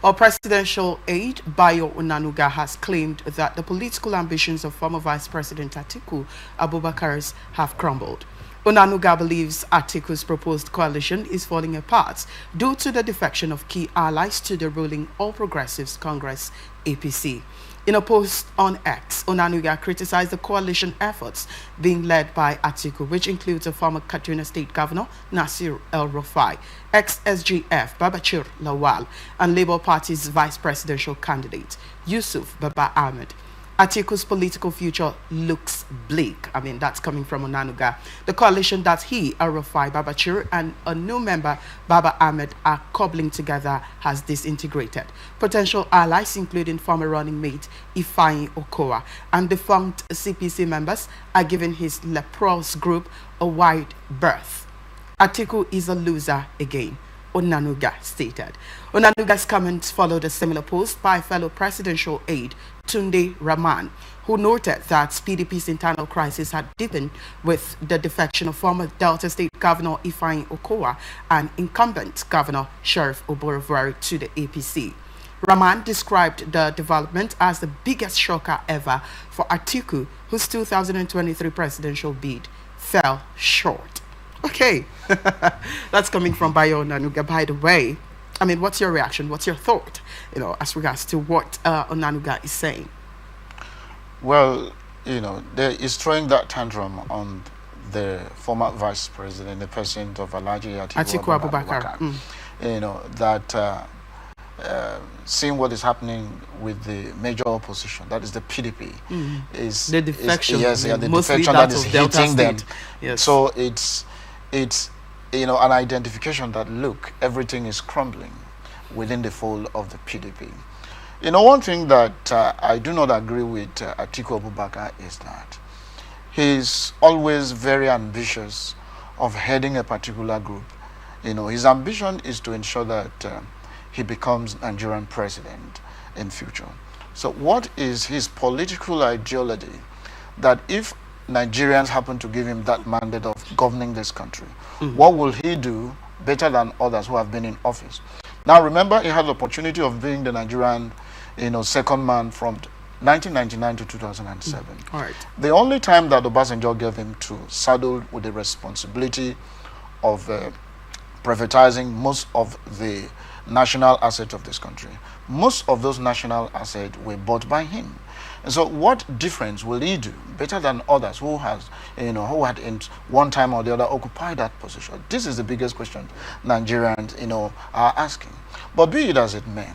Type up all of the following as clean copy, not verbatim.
Our presidential aide, Bayo Onanuga, has claimed that the political ambitions of former Vice President Atiku Abubakar have crumbled. Onanuga believes Atiku's proposed coalition is falling apart due to the defection of key allies to the ruling All Progressives Congress (APC). In a post on X, Onanuga criticized the coalition efforts being led by Atiku, which includes a former Kaduna State Governor, Nasir El-Rufai, ex-SGF Babachir Lawal, and Labour Party's vice presidential candidate, Yusuf Baba Ahmed. Atiku's political future looks bleak. I mean, that's coming from Onanuga. The coalition that he, El-Rufai, Babachir, and a new member, Baba Ahmed, are cobbling together has disintegrated. Potential allies, including former running mate Ifeanyi Okowa and defunct CPC members, are giving his leprous group a wide berth. Atiku is a loser again, Onanuga stated. Onanuga's comments followed a similar post by fellow presidential aide Tunde Rahman, who noted that PDP's internal crisis had deepened with the defection of former Delta State Governor Ifeanyi Okowa and incumbent Governor Sheriff Oborevwori to the APC. Rahman described the development as the biggest shocker ever for Atiku, whose 2023 presidential bid fell short. Okay, that's coming from Bayo Onanuga. By the way, I mean, what's your reaction? What's your thought, as regards to what Onanuga is saying? Well, there is throwing that tantrum on the former vice president, the president of Atiku Abubakar. Seeing what is happening with the major opposition, that is the PDP, is the defection. The defection that is hitting them. Yes. So it's an identification that, look, everything is crumbling within the fold of the PDP. One thing that I do not agree with Atiku Abubakar is that he's always very ambitious of heading a particular group. His ambition is to ensure that he becomes Nigerian president in future. So what is his political ideology that if Nigerians happen to give him that mandate of governing this country, what will he do better than others who have been in office? Now, remember, he had the opportunity of being the Nigerian, second man from 1999 to 2007. All right. The only time that Obasanjo gave him to saddle with the responsibility of privatizing most of the national assets of this country, most of those national assets were bought by him. And so what difference will he do better than others who had in one time or the other occupied that position? This is the biggest question Nigerians, are asking. But be it as it may,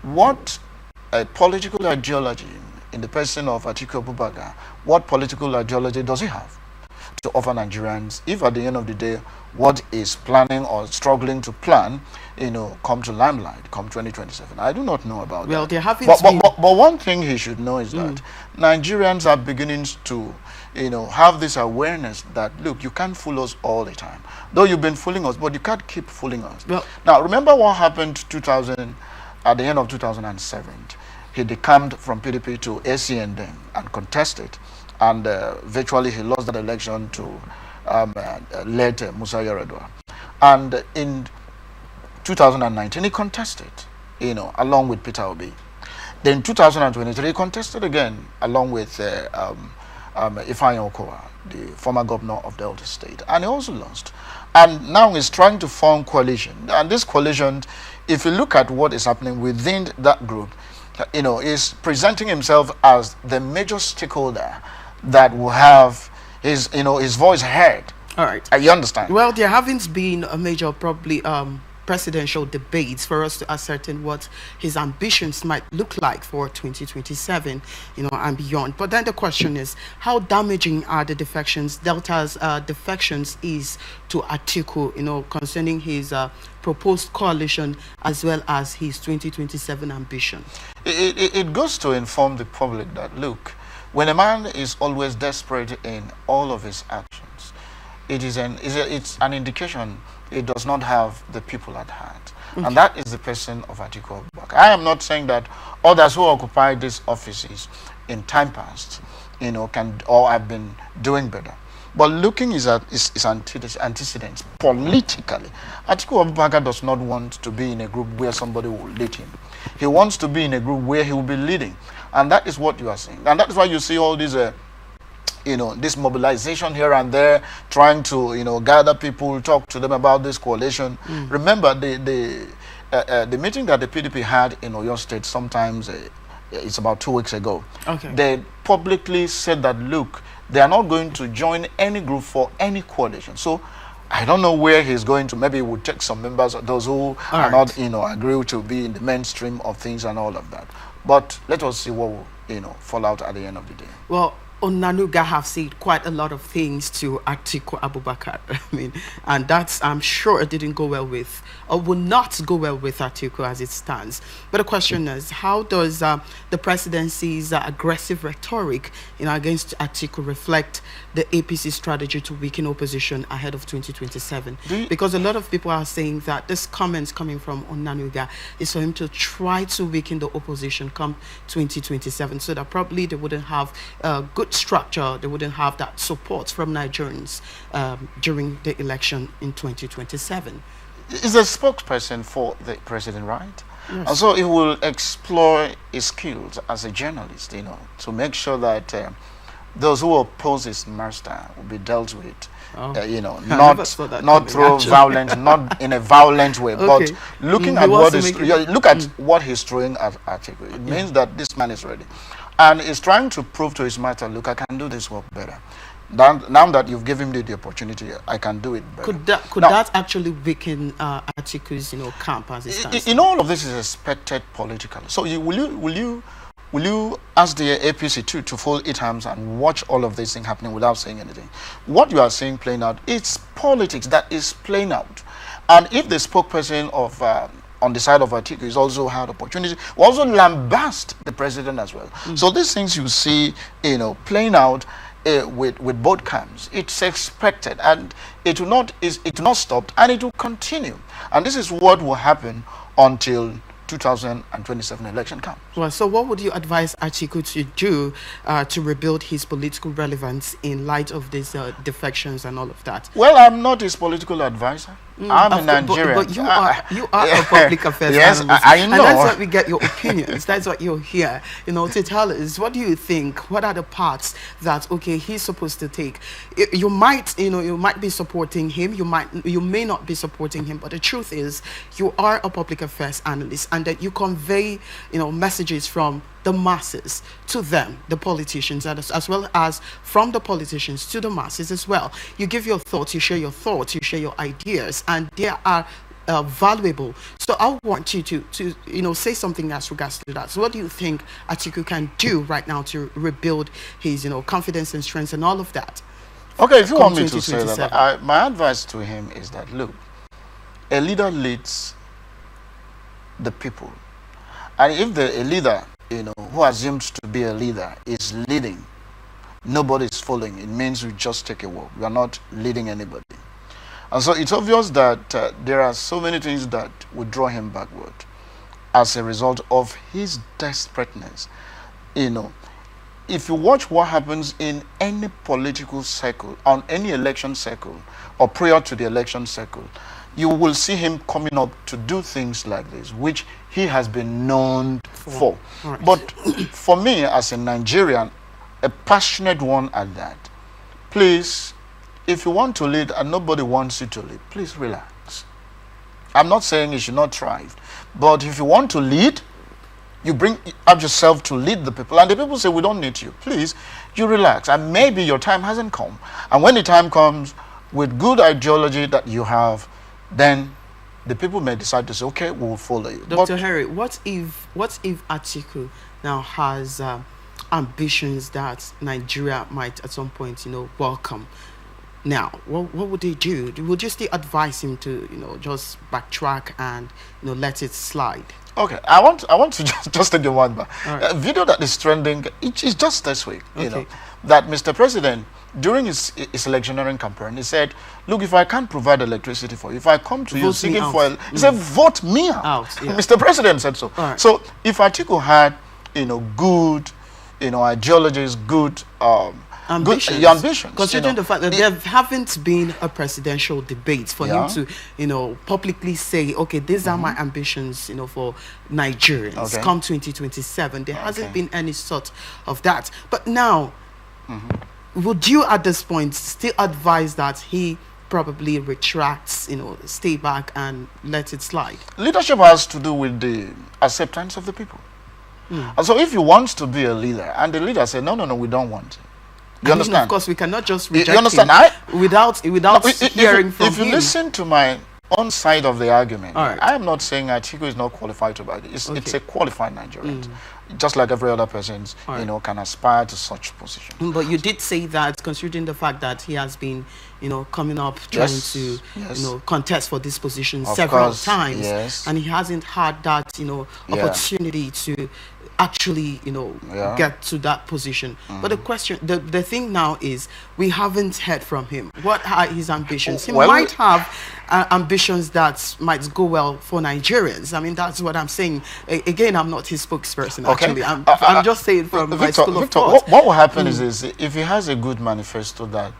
what political ideology in the person of Atiku Abubakar, what political ideology does he have to offer Nigerians if at the end of the day what is planning or struggling to plan, come to limelight, come 2027? I do not know about that. There have but one thing he should know is that Nigerians are beginning to, have this awareness that, look, you can't fool us all the time. Though you've been fooling us, but you can't keep fooling us. Now, remember what happened at the end of 2007. He decamped from PDP to ACN and contested. And virtually he lost that election to late Musa Yar'Adua. And in 2019 he contested, along with Peter Obi. Then in 2023 he contested again along with Ifeanyi Okowa, the former governor of Delta State, and he also lost. And now he's trying to form coalition. And this coalition, if you look at what is happening within that group, is presenting himself as the major stakeholder that will have his voice heard. All right. You understand? Well, there haven't been a major presidential debates for us to ascertain what his ambitions might look like for 2027, and beyond. But then the question is, how damaging are the defections, Delta's defections is to Atiku, concerning his proposed coalition as well as his 2027 ambition? It goes to inform the public that, look, when a man is always desperate in all of his actions, it's an indication it does not have the people at heart. Okay. And that is the person of Atiku Abubakar. I am not saying that others who occupy these offices in time past, can or have been doing better. But looking is antecedents politically. Atiku Abubakar does not want to be in a group where somebody will lead him. He wants to be in a group where he will be leading. And that is what you are seeing. And that is why you see all these this mobilization here and there, trying to, gather people, talk to them about this coalition. Remember, the meeting that the PDP had in Oyo State sometimes, it's about 2 weeks ago. Okay. They publicly said that, look, they are not going to join any group for any coalition. So I don't know where he's going to. Maybe he would take some members, those who are not, agree to be in the mainstream of things and all of that. But let us see what will, fall out at the end of the day. Well, Onanuga have said quite a lot of things to Atiku Abubakar. And that's, I'm sure, it didn't go well with, or will not go well with Atiku as it stands. But the question is, how does the presidency's aggressive rhetoric, against Atiku reflect the APC strategy to weaken opposition ahead of 2027? Because a lot of people are saying that this comments coming from Onanuga is for him to try to weaken the opposition come 2027, so that probably they wouldn't have good structure, they wouldn't have that support from Nigerians during the election in 2027. He's a spokesperson for the president, right? Yes. And so he will explore his skills as a journalist, to make sure that those who oppose his master will be dealt with, not through violence, not in a violent way, but looking at what he's throwing at Atiku. It means that this man is ready. And he's trying to prove to his master, look, I can do this work better. Now that you've given me the opportunity, I can do it better. Could that actually weaken Atiku's, camp as it stands? All of this is expected politically. So will you ask the APC to fold its arms and watch all of this thing happening without saying anything? What you are seeing playing out, it's politics that is playing out. And if the spokesperson of on the side of Atiku is also had opportunity, we also lambast the president as well. So these things you see, playing out with both camps. It's expected, and it will not stop, and it will continue. And this is what will happen until 2027 election comes. Well, so what would you advise Atiku to do to rebuild his political relevance in light of these defections and all of that? Well, I'm not his political advisor. I'm a Nigerian. But you are a public affairs analyst. I know. And that's why we get your opinions. That's what you're here, to tell us. What do you think? What are the paths that, he's supposed to take? You might be supporting him. You may not be supporting him. But the truth is, you are a public affairs analyst, and that you convey, messages from the masses to them, the politicians, as well as from the politicians to the masses as well. You give your thoughts, you share your thoughts, you share your ideas, and they are valuable. So I want you to say something as regards to that. So what do you think Atiku can do right now to rebuild his confidence and strength and all of that? Okay, if you want me to say that, my advice to him is that, look, a leader leads the people, and if a leader who assumes to be a leader is leading, nobody is following, it means we just take a walk. We are not leading anybody. And so it's obvious that there are so many things that would draw him backward as a result of his desperateness. If you watch what happens in any political cycle, on any election cycle, or prior to the election cycle, you will see him coming up to do things like this, which he has been known for. Right. But for me, as a Nigerian, a passionate one at that, please, if you want to lead and nobody wants you to lead, please relax. I'm not saying you should not try, but if you want to lead, you bring up yourself to lead the people, and the people say, we don't need you. Please, you relax, and maybe your time hasn't come. And when the time comes, with good ideology that you have, then the people may decide to say, okay, we'll follow you. Dr. Harry, what if Atiku now has ambitions that Nigeria might at some point, welcome? Now, what would they do? Would you still advise him to, just backtrack and, let it slide? Okay, I want to just take the one back. Right. A video that is trending, it's just this week, that Mr. President, during his electioneering campaign, he said, look, if I can't provide electricity for you, if I come to you seeking for, he said, vote me out. Yeah. Mr. President said so. Right. So if Atiku had, good, ideologies, good ambitions. Your ambitions. Considering the fact that there haven't been a presidential debate for him to, publicly say, okay, these are my ambitions, for Nigerians. Come 2027, there hasn't been any sort of that. But now, would you at this point still advise that he probably retracts, stay back and let it slide? Leadership has to do with the acceptance of the people. And so if you want to be a leader, and the leader said, no, we don't want it. You understand? Of course, we cannot just reject you understand? Him without hearing from him. If you listen to my own side of the argument, I am not saying Atiku is not qualified to buy it. It's a qualified Nigerian. Just like every other person, can aspire to such position. But you did say that, considering the fact that he has been, coming up trying to, contest for this position several times, and he hasn't had that, opportunity to actually, get to that position. But the question, the thing now is, we haven't heard from him. What are his ambitions? He might have ambitions that might go well for Nigerians. I mean, that's what I'm saying. Again, I'm not his spokesperson, actually. I'm just saying from my school of thought. What will happen is if he has a good manifesto that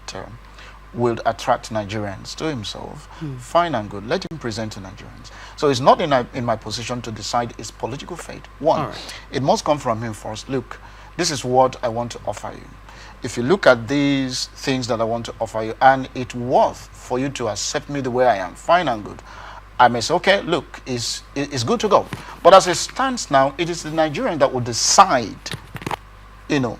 will attract Nigerians to himself, fine and good. Let him present to Nigerians. So it's not in my position to decide his political fate. One, it must come from him first. Look, this is what I want to offer you. If you look at these things that I want to offer you, and it's worth for you to accept me the way I am, fine and good, I may say, okay, look, it's good to go. But as it stands now, it is the Nigerian that will decide, who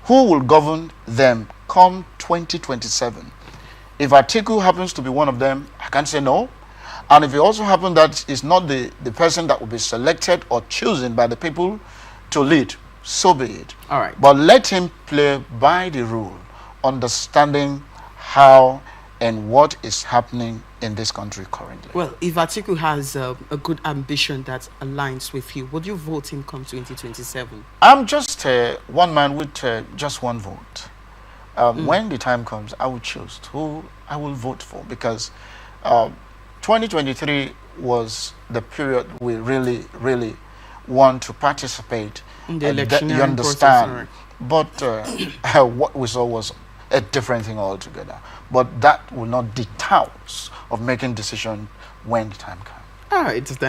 will govern them come 2027. If Atiku happens to be one of them, I can't say no. And if it also happens that it's not the person that will be selected or chosen by the people to lead, so be it. But let him play by the rule, understanding how and what is happening in this country currently. Well, if Atiku has a good ambition that aligns with you, would you vote him come 2027? I'm just one man with just one vote. When the time comes, I will choose who I will vote for, because 2023 was the period we really want to participate in the election. You understand? But what we saw was a different thing altogether. But that will not deter us of making decisions when the time comes. All right.